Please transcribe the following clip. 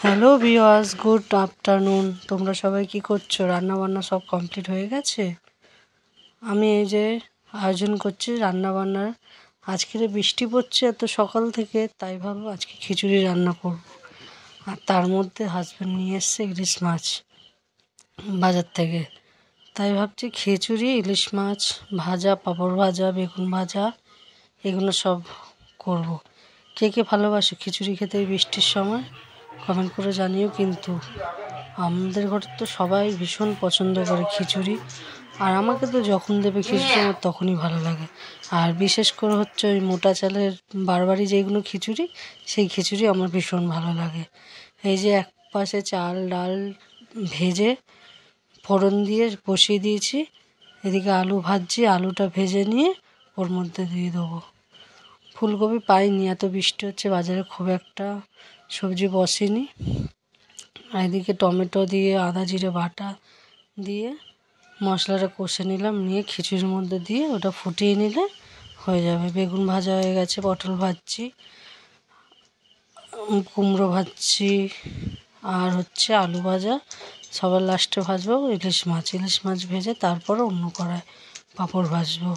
Hello viewers, good afternoon. তোমরা সবাই কি করছো? রান্না বান্না সব কমপ্লিট হয়ে গেছে? আমি এই যে আয়োজন করছি রান্না বান্নার। আজকের বৃষ্টি পড়ছে এত সকাল থেকে, তাই ভাবো আজকে খিচুড়ি রান্না করব। আর তার মধ্যে হাজব্যান্ড নিয়ে এসছে ইলিশ মাছ বাজার থেকে, তাই ভাবছি খিচুড়ি, ইলিশ মাছ ভাজা, পাঁপড় ভাজা, বেগুন ভাজা, এগুলো সব করব। কে কে ভালোবাসো খিচুড়ি খেতে এই বৃষ্টির সময়? কমেন্ট করে জানিও। কিন্তু আমাদের ঘরে তো সবাই ভীষণ পছন্দ করে খিচুড়ি, আর আমাকে তো যখন দেবে খিচুড়ি আমার তখনই ভালো লাগে। আর বিশেষ করে হচ্ছে ওই মোটা চালের বারবারি যেগুলো খিচুড়ি, সেই খিচুড়ি আমার ভীষণ ভালো লাগে। এই যে এক পাশে চাল ডাল ভেজে ফোড়ন দিয়ে বসিয়ে দিয়েছি, এদিকে আলু ভাজছি, আলুটা ভেজে নিয়ে ওর মধ্যে দিয়ে দেবো। ফুলকপি পাইনি, এত বৃষ্টি হচ্ছে, বাজারে খুব একটা সবজি বসেনি। আর এদিকে টমেটো দিয়ে আদা জিরে বাটা দিয়ে মশলাটা কষে নিলাম, নিয়ে খিচুড়ির মধ্যে দিয়ে ওটা ফুটিয়ে নিলে হয়ে যাবে। বেগুন ভাজা হয়ে গেছে, পটল ভাজছি, কুমড়ো ভাজছি, আর হচ্ছে আলু ভাজা। সবার লাস্টে ভাজবো ইলিশ মাছ ভেজে তারপরে অন্য কড়ায় পাঁপড় ভাজবো।